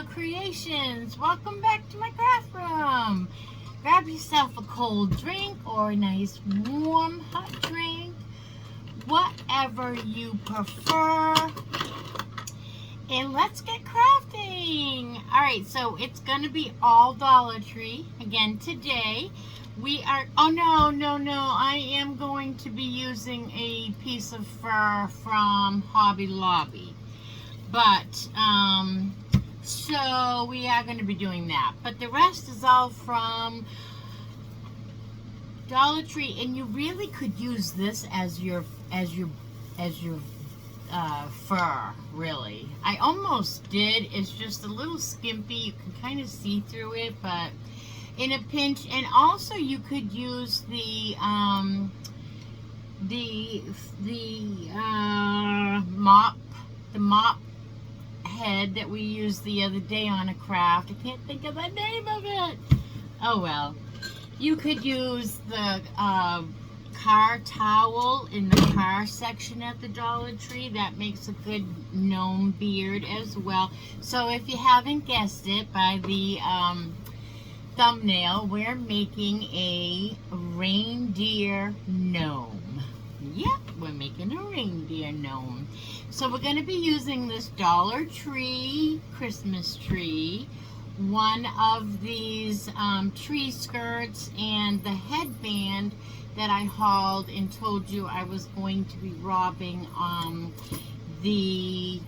Creations. Welcome back to my craft room. Grab yourself a cold drink or a nice warm hot drink, whatever you prefer, and let's get crafting. Alright, so it's gonna be all Dollar Tree again today. We are, oh no, I am going to be using a piece of fur from Hobby Lobby. But, so we are going to be doing that. But the rest is all from Dollar Tree, and you really could use this as your fur, really. I almost did. It's just a little skimpy. You can kind of see through it, but in a pinch. And also you could use the mop head that we used the other day on a craft. I can't think of the name of it. Oh well. You could use the car towel in the car section at the Dollar Tree. That makes a good gnome beard as well. So if you haven't guessed it by the thumbnail, we're making a reindeer gnome. Yep, we're making a reindeer gnome. So we're going to be using this Dollar Tree Christmas tree, one of these tree skirts, and the headband that I hauled and told you I was going to be robbing the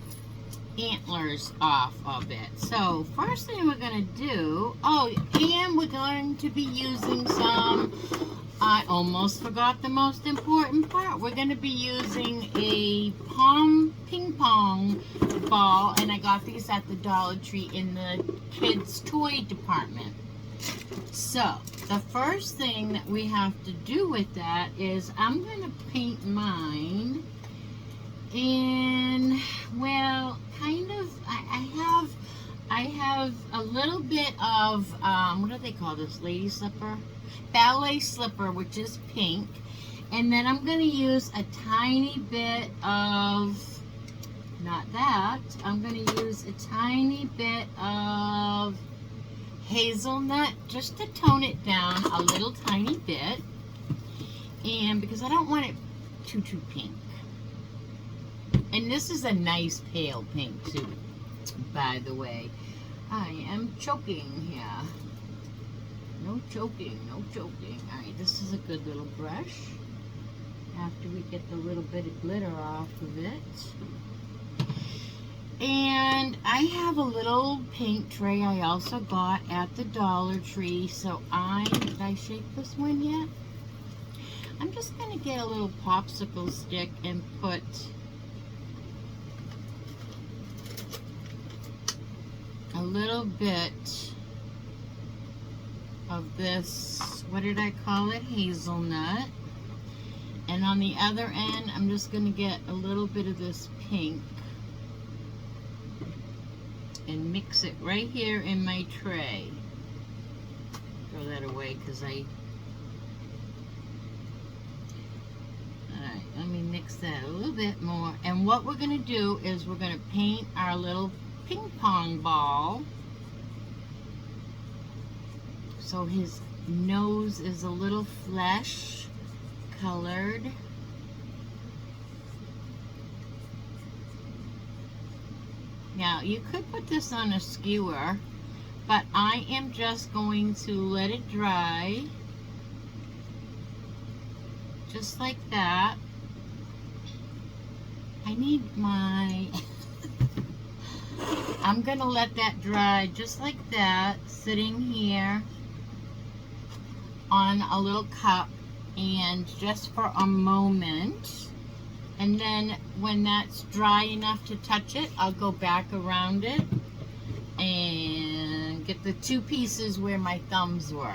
antlers off of it. So first thing we're going to do, and we're going to be using some, I almost forgot the most important part. We're going to be using a ping pong ball, and I got these at the Dollar Tree in the kids' toy department. So the first thing that we have to do with that is I'm going to paint mine in, well, kind of, I have a little bit of, what do they call this, lady slipper? Ballet slipper, which is pink. And then I'm going to use a tiny bit of, not that, I'm going to use a tiny bit of hazelnut just to tone it down a little tiny bit. And because I don't want it too pink. And this is a nice pale pink too, by the way. I am choking here. No choking, no choking. Alright, this is a good little brush. After we get the little bit of glitter off of it. And I have a little paint tray I also got at the Dollar Tree. So did I shape this one yet? I'm just going to get a little popsicle stick and put a little bit of this, what did I call it, hazelnut, and on the other end I'm just going to get a little bit of this pink and mix it right here in my tray. Throw that away because alright, let me mix that a little bit more. And what we're going to do is we're going to paint our little ping pong ball. So his nose is a little flesh colored. Now you could put this on a skewer, but I am just going to let it dry. Just like that. I need my... I'm going to let that dry just like that, sitting here on a little cup, and just for a moment. And then when that's dry enough to touch it, I'll go back around it and get the two pieces where my thumbs were.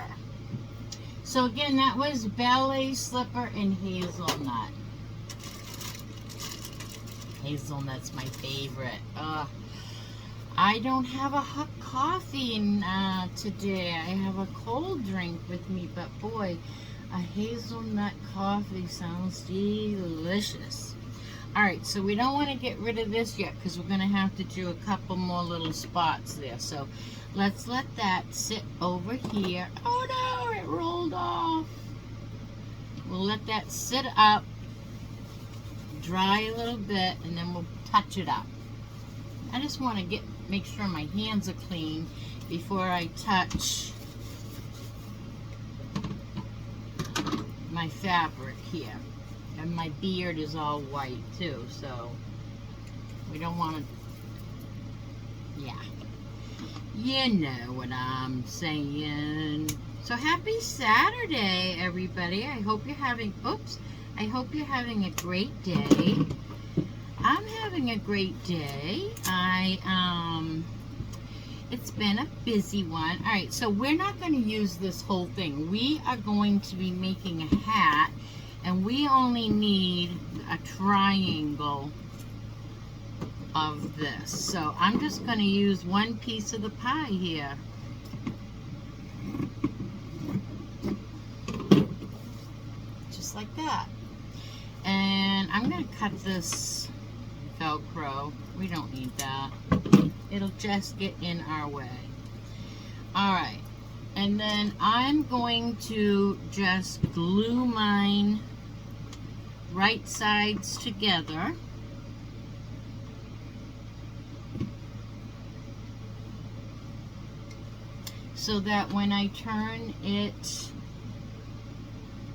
So again, that was ballet slipper and hazelnut. Hazelnut's my favorite. I don't have a hot coffee today. I have a cold drink with me, but boy, a hazelnut coffee sounds delicious. Alright, so we don't want to get rid of this yet because we're going to have to do a couple more little spots there. So let's let that sit over here. Oh no, it rolled off. We'll let that sit up, dry a little bit, and then we'll touch it up. I just want to make sure my hands are clean before I touch my fabric here. And my beard is all white too, so we don't want to, yeah. You know what I'm saying. So happy Saturday, everybody. I hope you're having, I hope you're having a great day. I'm having a great day. It's been a busy one. All right, so we're not going to use this whole thing. We are going to be making a hat. And we only need a triangle of this. So I'm just going to use one piece of the pie here. Just like that. And I'm going to cut this Velcro. We don't need that. It'll just get in our way. Alright. And then I'm going to just glue mine right sides together. So that when I turn it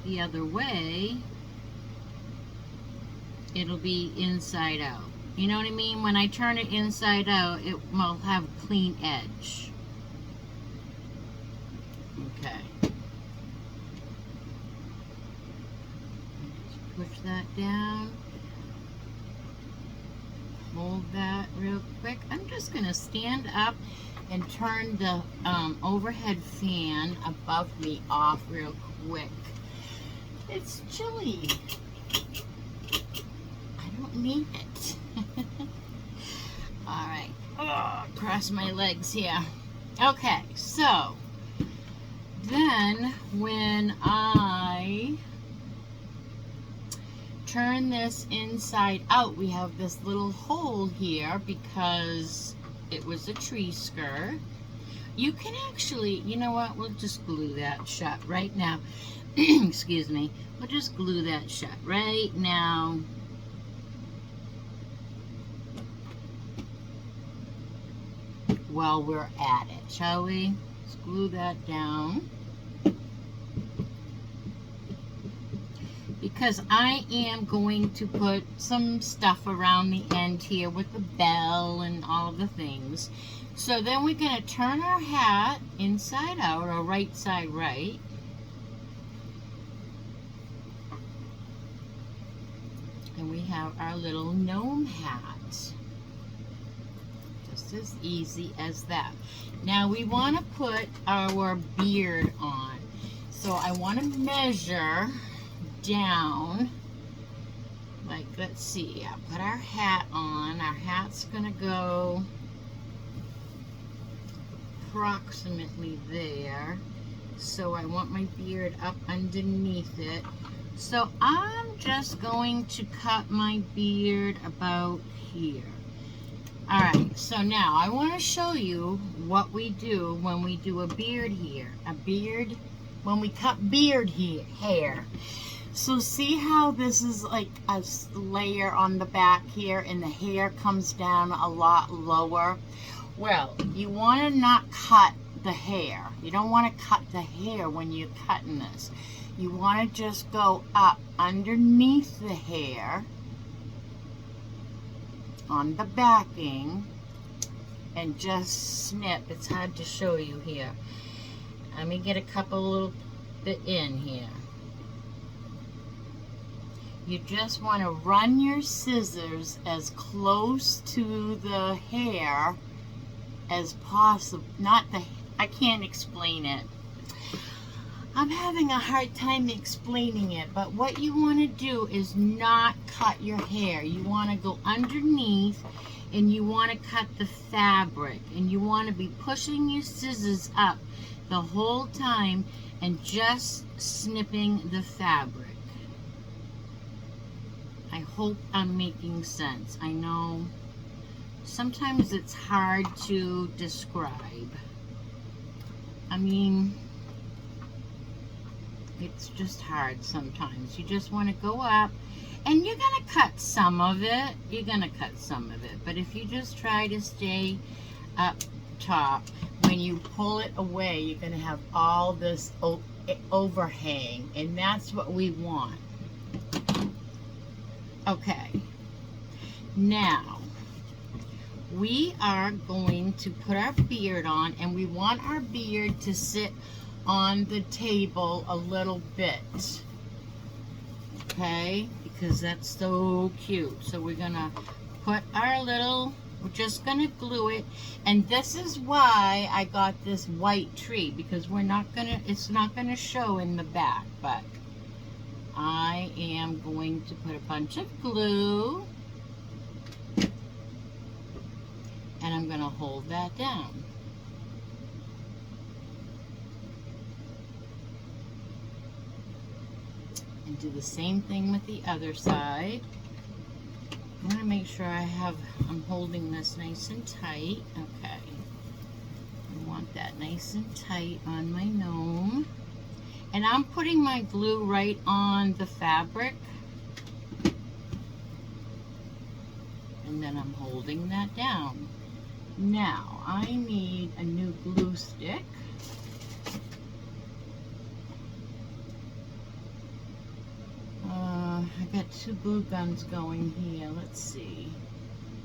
the other way, it'll be inside out. You know what I mean? When I turn it inside out, it will have a clean edge. Okay. Push that down. Hold that real quick. I'm just going to stand up and turn the overhead fan above me off real quick. It's chilly. I don't need it. Alright. Oh, cross my legs here. Okay, so then when I turn this inside out, we have this little hole here because it was a tree skirt. You can actually, you know what, we'll just glue that shut right now. Excuse me. We'll just glue that shut right now. While we're at it, shall we? Let's glue that down. Because I am going to put some stuff around the end here with the bell and all the things. So then we're going to turn our hat inside out, or right side right. And we have our little gnome hat. Just as easy as that. Now we want to put our beard on. So I want to measure down, like, let's see, I'll put our hat on. Our hat's gonna go approximately there, so I want my beard up underneath it. So I'm just going to cut my beard about here. Alright, so now I want to show you what we do when we do a beard here. When we cut beard hair. So see how this is like a layer on the back here and the hair comes down a lot lower? Well, you want to not cut the hair. You don't want to cut the hair when you're cutting this. You want to just go up underneath the hair on the backing and just snip. It's hard to show you here. Let me get a couple little bit in here. You just want to run your scissors as close to the hair as possible. I can't explain it. I'm having a hard time explaining it, but what you want to do is not cut your hair. You want to go underneath and you want to cut the fabric, and you want to be pushing your scissors up the whole time and just snipping the fabric. I hope I'm making sense. I know sometimes it's hard to describe. I mean, it's just hard sometimes. You just want to go up, and you're going to cut some of it. You're going to cut some of it. But if you just try to stay up top, when you pull it away, you're going to have all this overhang, and that's what we want. Okay. Now, we are going to put our beard on, and we want our beard to sit on the table a little bit, okay, because that's so cute. So we're gonna put our little, we're just gonna glue it, and this is why I got this white tree, because we're not gonna, it's not gonna show in the back, but I am going to put a bunch of glue, and I'm gonna hold that down. And do the same thing with the other side. I want to make sure I'm holding this nice and tight. Okay. I want that nice and tight on my gnome. And I'm putting my glue right on the fabric. And then I'm holding that down. Now, I need a new glue stick. I got two glue guns going here. Let's see.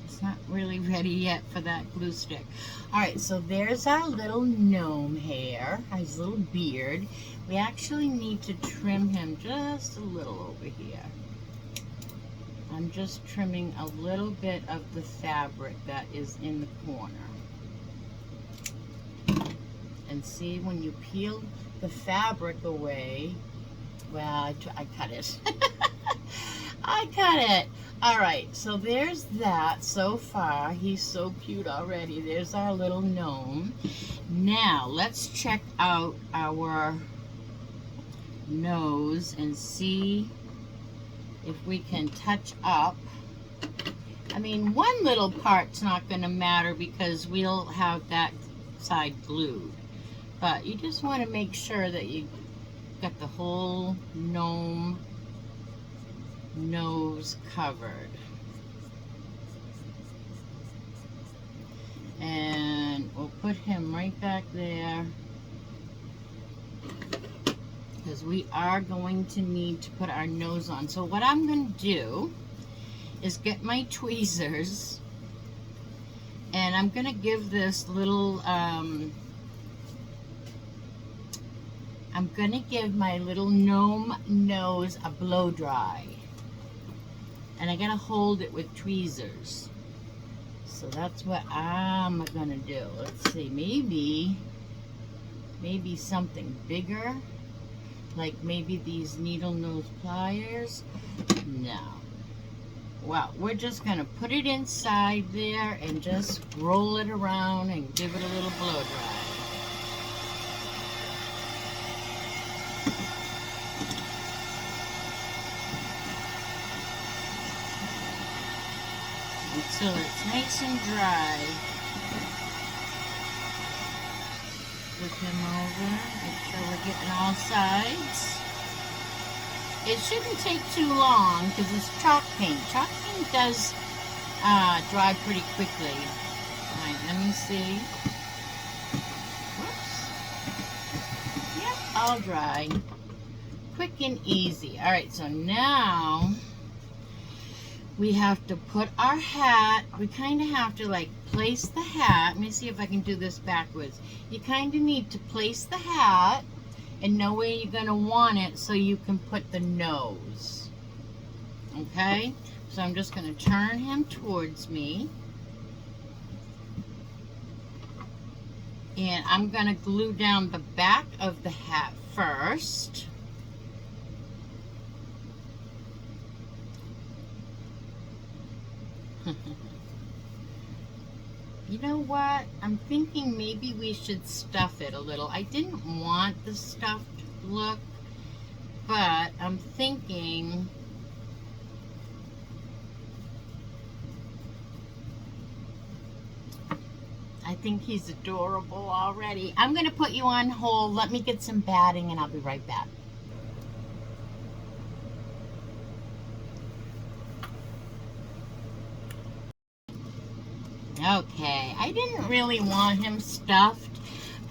It's not really ready yet for that glue stick. Alright, so there's our little gnome hair, his little beard. We actually need to trim him just a little over here. I'm just trimming a little bit of the fabric that is in the corner. And see, when you peel the fabric away, well, I cut it. I cut it. All right, so there's that so far. He's so cute already. There's our little gnome. Now, let's check out our nose and see if we can touch up. I mean, one little part's not going to matter because we'll have that side glued. But you just want to make sure that you got the whole gnome nose covered. And we'll put him right back there because we are going to need to put our nose on. So what I'm going to do is get my tweezers, and I'm going to give this little I'm going to give my little gnome nose a blow dry. And I got to hold it with tweezers. So that's what I'm going to do. Let's see, maybe something bigger. Like maybe these needle nose pliers. No. Well, we're just going to put it inside there and just roll it around and give it a little blow dry. Until it's nice and dry. Flip him over, make sure we're getting all sides. It shouldn't take too long because it's chalk paint. Chalk paint does dry pretty quickly. Alright, let me see. Whoops. Yep, all dry. Quick and easy. Alright, so now we have to put our hat, we kind of have to like place the hat. Let me see if I can do this backwards. You kind of need to place the hat and know where you're going to want it so you can put the nose. Okay? So I'm just going to turn him towards me. And I'm going to glue down the back of the hat first. You know what? I'm thinking maybe we should stuff it a little. I didn't want the stuffed look, but I'm thinking I think he's adorable already. I'm going to put you on hold. Let me get some batting and I'll be right back. Okay, I didn't really want him stuffed,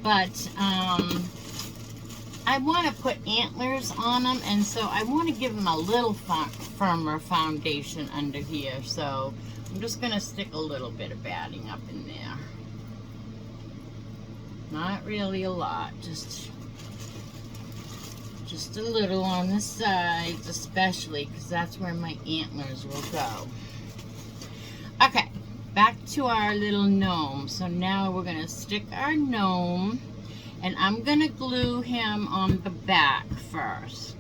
but I want to put antlers on him, and so I want to give him a little firmer foundation under here. So I'm just going to stick a little bit of batting up in there. Not really a lot, just a little on the sides, especially because that's where my antlers will go. Okay, back to our little gnome. So now we're going to stick our gnome, and I'm going to glue him on the back first.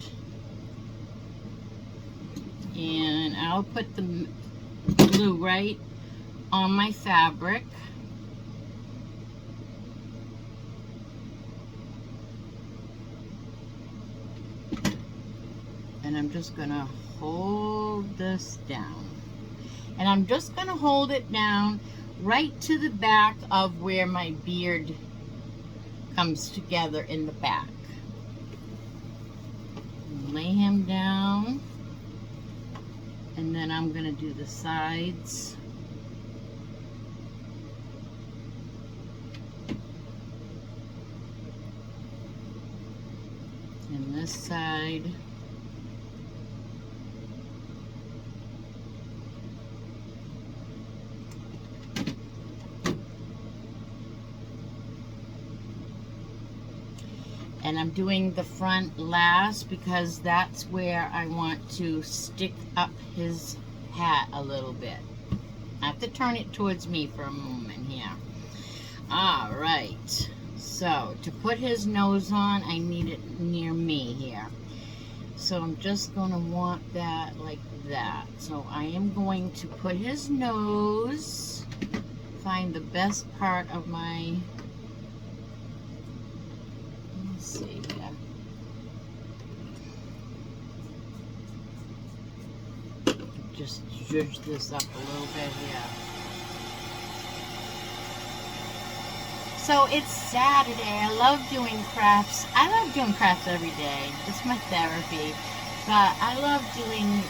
And I'll put the glue right on my fabric. And I'm just going to hold this down. And I'm just going to hold it down right to the back of where my beard comes together in the back. Lay him down. And then I'm going to do the sides. And this side. And I'm doing the front last because that's where I want to stick up his hat a little bit. I have to turn it towards me for a moment here. All right. So to put his nose on, I need it near me here. So I'm just going to want that like that. So I am going to put his nose, find the best part of my... see here. Just zhuzh this up a little bit here. So it's Saturday. I love doing crafts. I love doing crafts every day. It's my therapy. But I love doing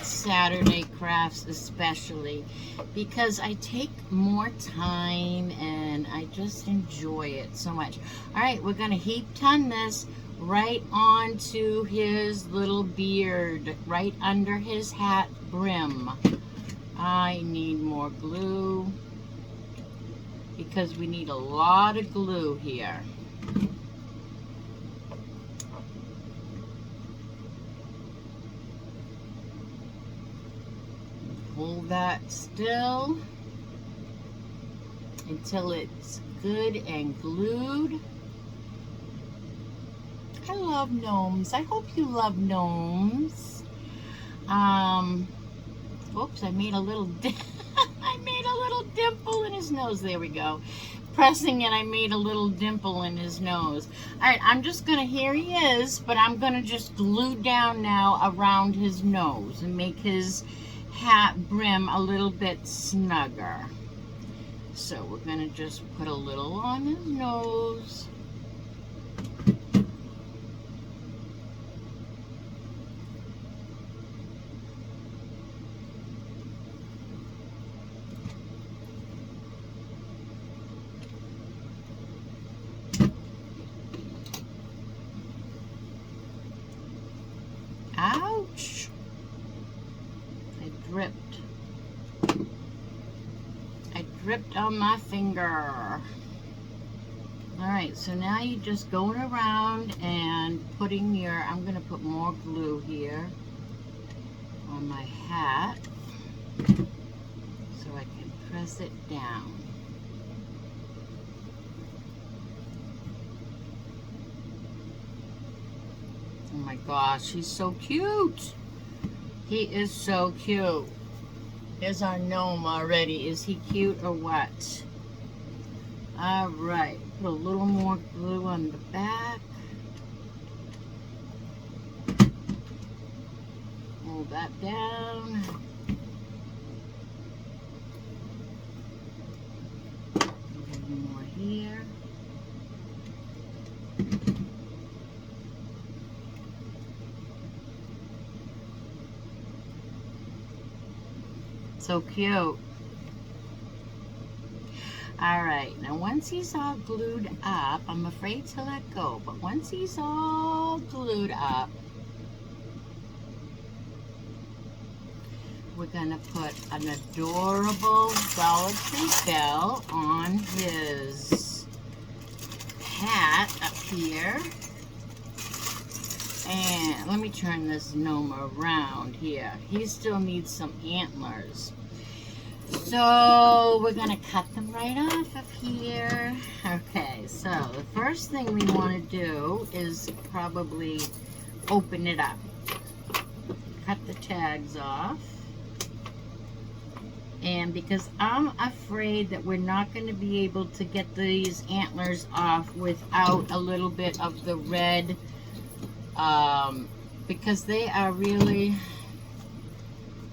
Saturday crafts especially because I take more time and I just enjoy it so much. All right, we're going to heap ton this right onto his little beard, right under his hat brim. I need more glue because we need a lot of glue here. Hold that still until it's good and glued. I love gnomes. I hope you love gnomes. Oops, I made a little I made a little dimple in his nose. There we go. Pressing it, I made a little dimple in his nose. All right, I'm just gonna, here he is, but I'm gonna just glue down now around his nose and make his hat brim a little bit snugger. So we're going to just put a little on his nose. Ouch! I dripped on my finger. Alright, so now you're just going around and putting your, I'm going to put more glue here on my hat so I can press it down. Oh my gosh, he's so cute. He is so cute. There's our gnome already. Is he cute or what? All right, put a little more glue on the back. Hold that down. So cute. Alright, now once he's all glued up, I'm afraid to let go, but once he's all glued up, we're going to put an adorable Dollar Tree bell on his hat up here. And let me turn this gnome around here. He still needs some antlers. So we're going to cut them right off of here. Okay, so the first thing we want to do is probably open it up. Cut the tags off. And because I'm afraid that we're not going to be able to get these antlers off without a little bit of the red, because they are really,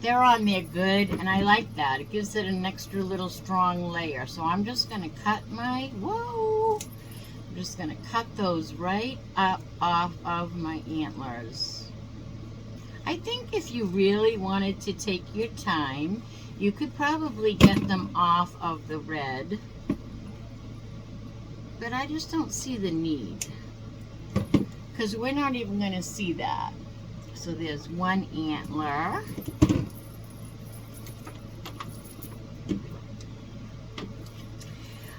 they're on there good, and I like that. It gives it an extra little strong layer. So I'm just going to cut my, I'm just going to cut those right up off of my antlers. I think if you really wanted to take your time, you could probably get them off of the red, but I just don't see the need, because we're not even going to see that. So there's one antler.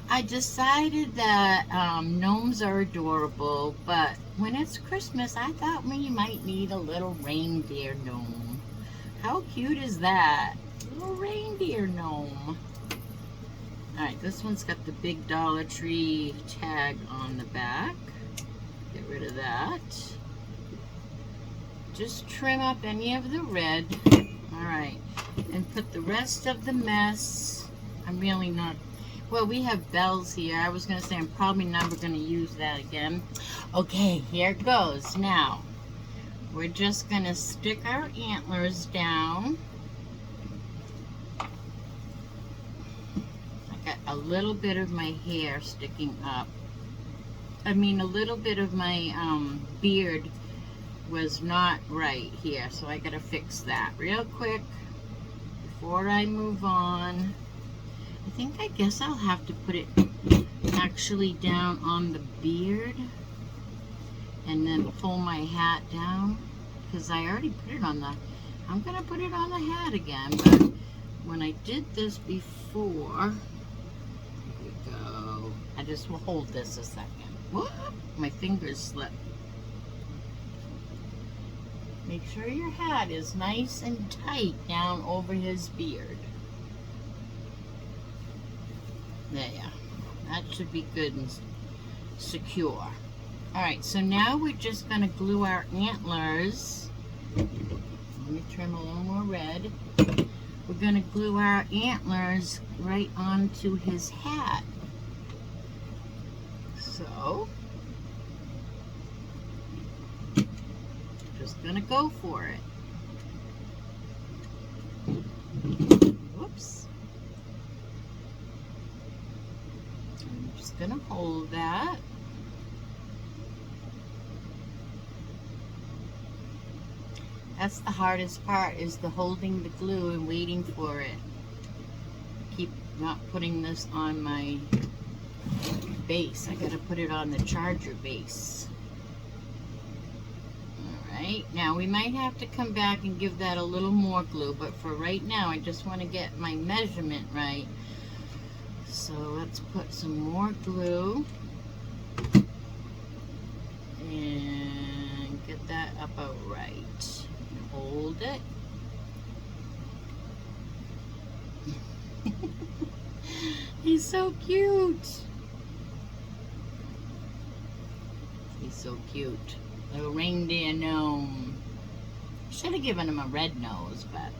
I decided that gnomes are adorable, but when it's Christmas, I thought we might need a little reindeer gnome. How cute is that? Little reindeer gnome. Alright, this one's got the big Dollar Tree tag on the back. Get rid of that. Just trim up any of the red. Alright, and put the rest of the mess. I'm really not, well, we have bells here. I was going to say I'm probably never going to use that again. Okay, here it goes. Now, we're just going to stick our antlers down. A little bit of my hair sticking up. I mean, a little bit of my beard was not right here, so I gotta fix that real quick before I move on. I guess I'll have to put it actually down on the beard and then pull my hat down, because I already put it on the, I'm gonna put it on the hat again, but when I did this before, go. I just will hold this a second. Whoop, my fingers slip. Make sure your hat is nice and tight down over his beard. There. That should be good and secure. Alright, so now we're just going to glue our antlers. Let me trim a little more red. We're going to glue our antlers right onto his hat. So, just gonna go for it. Whoops. I'm just gonna hold that. That's the hardest part, is the holding the glue and waiting for it. Keep not putting this on my base. I gotta put it on the charger base. Alright, now we might have to come back and give that a little more glue, but for right now I just want to get my measurement right. So let's put some more glue and get that about right. Hold it. He's so cute. He's so cute. Little reindeer gnome. Should have given him a red nose, but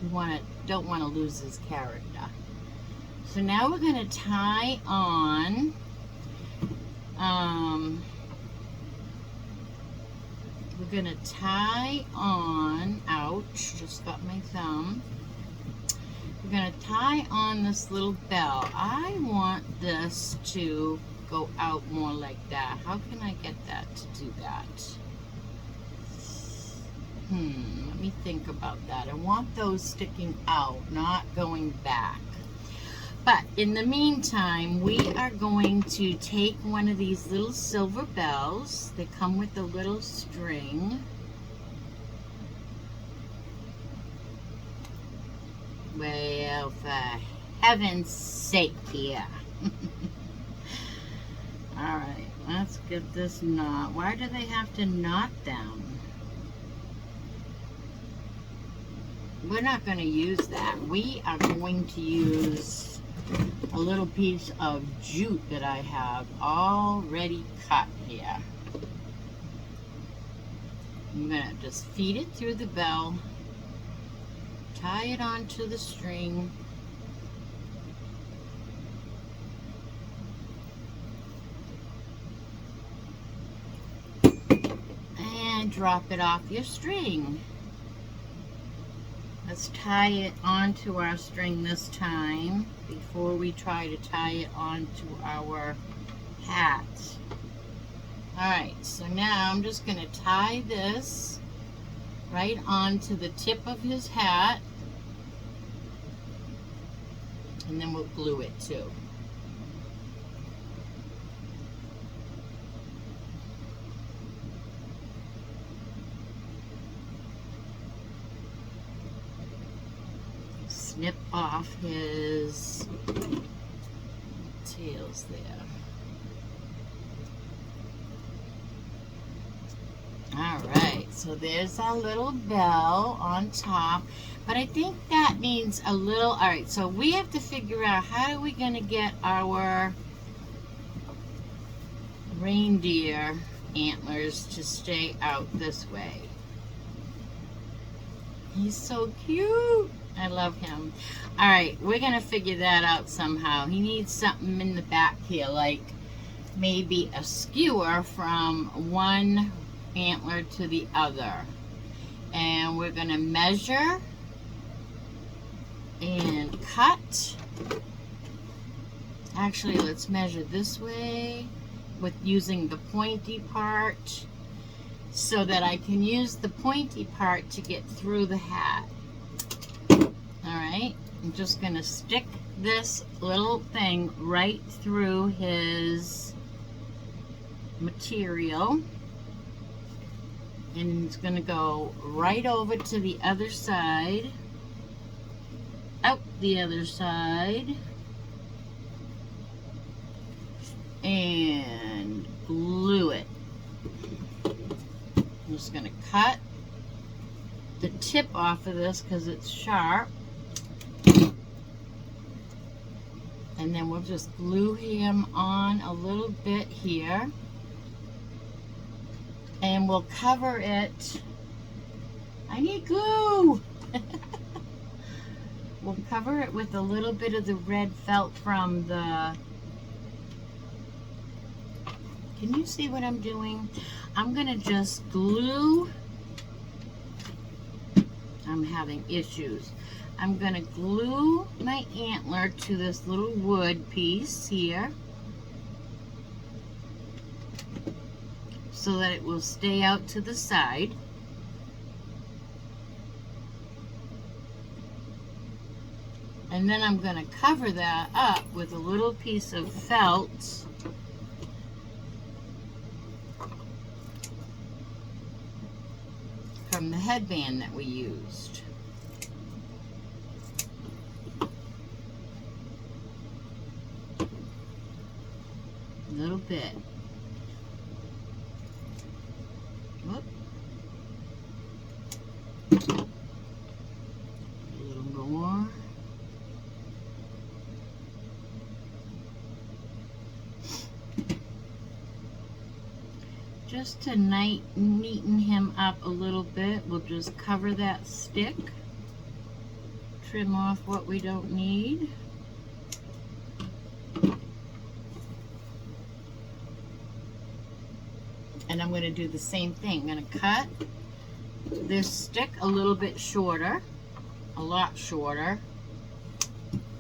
we don't want to lose his character. So now we're going to tie on ouch, just got my thumb. We're going to tie on this little bell. I want this to go out more like that. How can I get that to do that? Let me think about that. I want those sticking out, not going back. But in the meantime, we are going to take one of these little silver bells. They come with a little string. Well, for heaven's sake here. Alright, let's get this knot. Why do they have to knot them? We're not going to use that. We are going to use a little piece of jute that I have already cut here. I'm going to just feed it through the bell, tie it onto the string, and drop it off your string. Let's tie it onto our string this time before we try to tie it onto our hat. Alright, so now I'm just going to tie this right onto the tip of his hat, and then we'll glue it too. Snip off his tails there. Alright, so there's our little bell on top. But I think that needs a little... Alright, so we have to figure out how are we going to get our reindeer antlers to stay out this way. He's so cute. I love him. Alright, we're going to figure that out somehow. He needs something in the back here, like maybe a skewer from one antler to the other. And we're going to measure and cut. Actually, let's measure this way with using the pointy part so that I can use the pointy part to get through the hat. Alright, I'm just going to stick this little thing right through his material, and it's going to go right over to the other side, out the other side, and glue it. I'm just going to cut the tip off of this because it's sharp. And then we'll just glue him on a little bit here. And we'll cover it. I need glue! We'll cover it with a little bit of the red felt from the... Can you see what I'm doing? I'm going to just glue... I'm having issues. I'm going to glue my antler to this little wood piece here so that it will stay out to the side. And then I'm going to cover that up with a little piece of felt from the headband that we used. A little bit. Whoop. A little more. Just to neaten him up a little bit, we'll just cover that stick, trim off what we don't need. And I'm going to do the same thing. I'm going to cut this stick a little bit shorter, a lot shorter.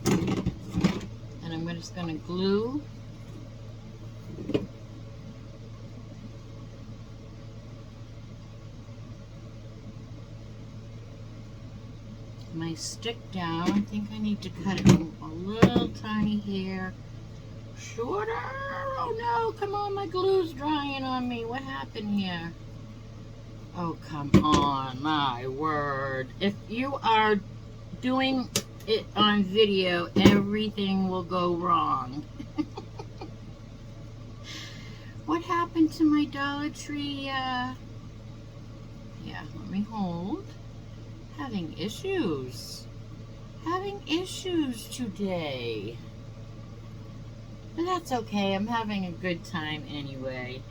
And I'm just going to glue . my stick down. I think I need to cut it a little tiny hair shorter. Oh no, come on, my glue's drying on me. What happened here? Oh, come on, my word. If you are doing it on video, everything will go wrong. What happened to my Dollar Tree? Yeah, let me hold. Having issues today, but that's okay. I'm having a good time anyway.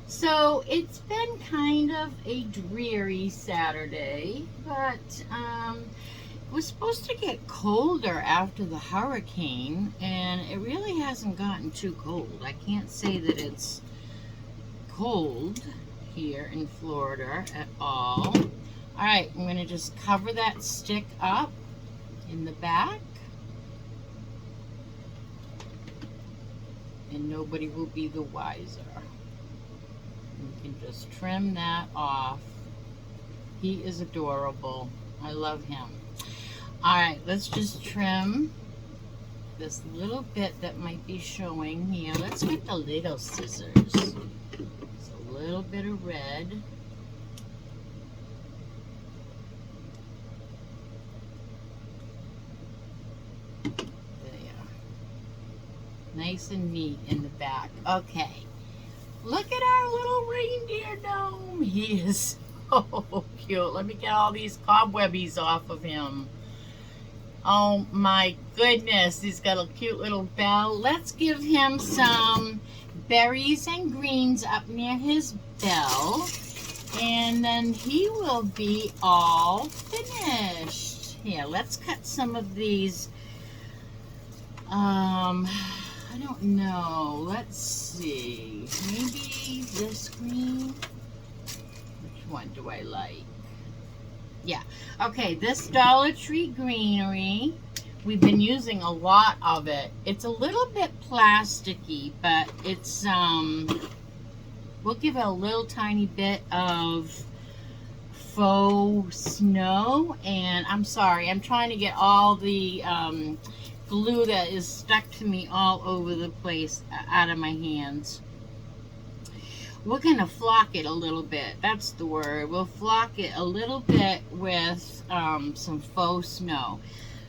So it's been kind of a dreary Saturday, but it was supposed to get colder after the hurricane, and it really hasn't gotten too cold. I can't say that it's cold here in Florida at all. All right, I'm going to just cover that stick up in the back, and nobody will be the wiser. You can just trim that off. He is adorable. I love him. All right, let's just trim this little bit that might be showing here. Let's get the little scissors. It's a little bit of red. Nice and neat in the back. Okay. Look at our little reindeer gnome. He is so cute. Let me get all these cobwebbies off of him. Oh my goodness. He's got a cute little bell. Let's give him some berries and greens up near his bell. And then he will be all finished. Here, let's cut some of these. I don't know. Let's see. Maybe this green? Which one do I like? Yeah. Okay, this Dollar Tree greenery. We've been using a lot of it. It's a little bit plasticky, but it's, we'll give it a little tiny bit of faux snow. And I'm sorry, I'm trying to get all the, glue that is stuck to me all over the place out of my hands. We're going to flock it a little bit. That's the word. We'll flock it a little bit with some faux snow.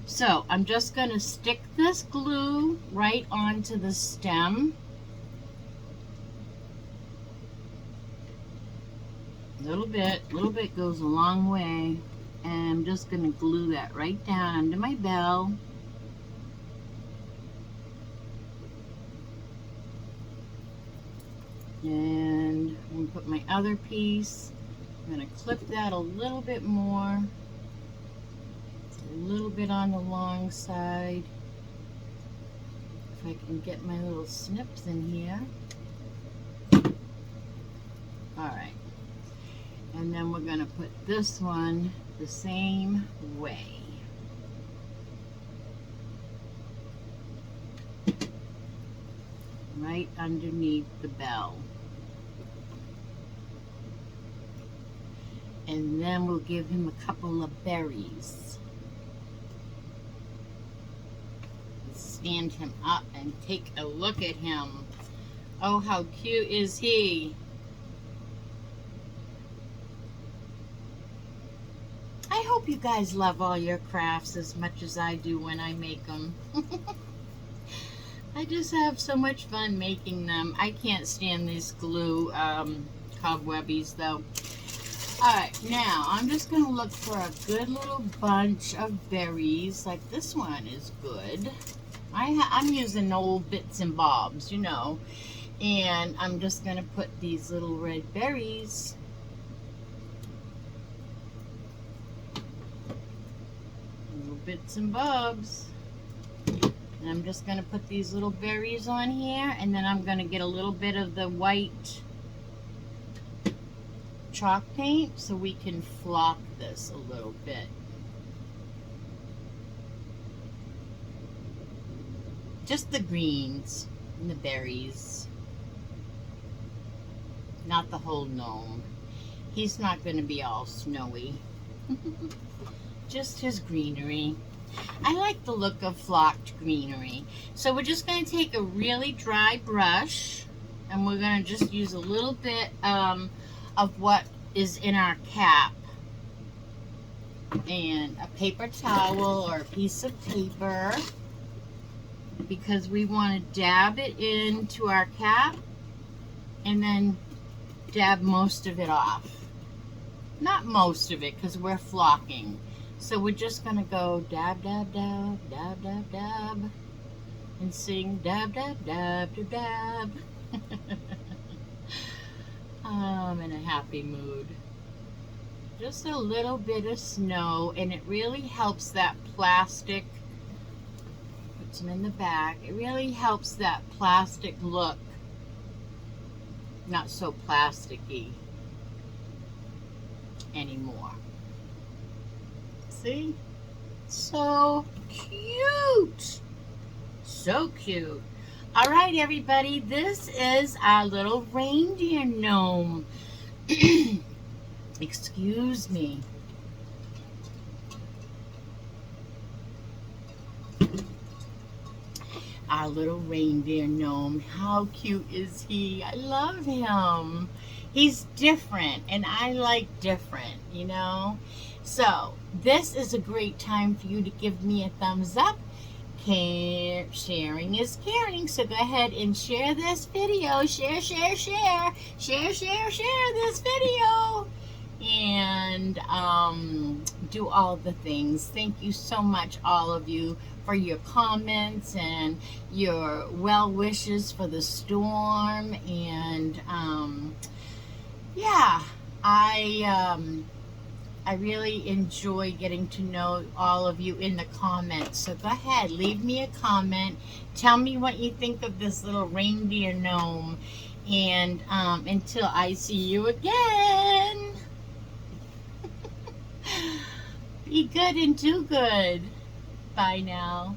So I'm just going to stick this glue right onto the stem. A little bit goes a long way. And I'm just going to glue that right down under my bell. And I'm going to put my other piece. I'm going to clip that a little bit more. A little bit on the long side. If I can get my little snips in here. Alright. And then we're going to put this one the same way. Right underneath the bell. And then we'll give him a couple of berries. Stand him up and take a look at him. Oh, how cute is he? I hope you guys love all your crafts as much as I do when I make them. I just have so much fun making them. I can't stand these glue cobwebbies though. Alright, now I'm just going to look for a good little bunch of berries. Like this one is good. I'm using old bits and bobs, you know. And I'm just going to put these little red berries. Little bits and bobs. And I'm just going to put these little berries on here. And then I'm going to get a little bit of the white chalk paint so we can flock this a little bit. Just the greens and the berries. Not the whole gnome. He's not going to be all snowy. just his greenery. I like the look of flocked greenery. So we're just going to take a really dry brush and we're going to just use a little bit of what is in our cap. And a paper towel or a piece of paper, because we want to dab it into our cap and then dab most of it off. Not most of it, because we're flocking. So we're just going to go dab, dab, dab, dab, dab, dab, and sing dab, dab, dab, dab, dab. I'm in a happy mood. Just a little bit of snow, and it really helps that plastic, put some in the back, it really helps that plastic look not so plasticky anymore. See? So cute! So cute. All right, everybody, this is our little reindeer gnome. Excuse me. Our little reindeer gnome. How cute is he? I love him. He's different, and I like different, you know? So, this is a great time for you to give me a thumbs up. Sharing is caring, so go ahead and share this video. Share, share, share. Share, share, share this video. And do all the things. Thank you so much, all of you, for your comments and your well wishes for the storm. And yeah, I really enjoy getting to know all of you in the comments. So go ahead, leave me a comment. Tell me what you think of this little reindeer gnome. And until I see you again, be good and do good. Bye now.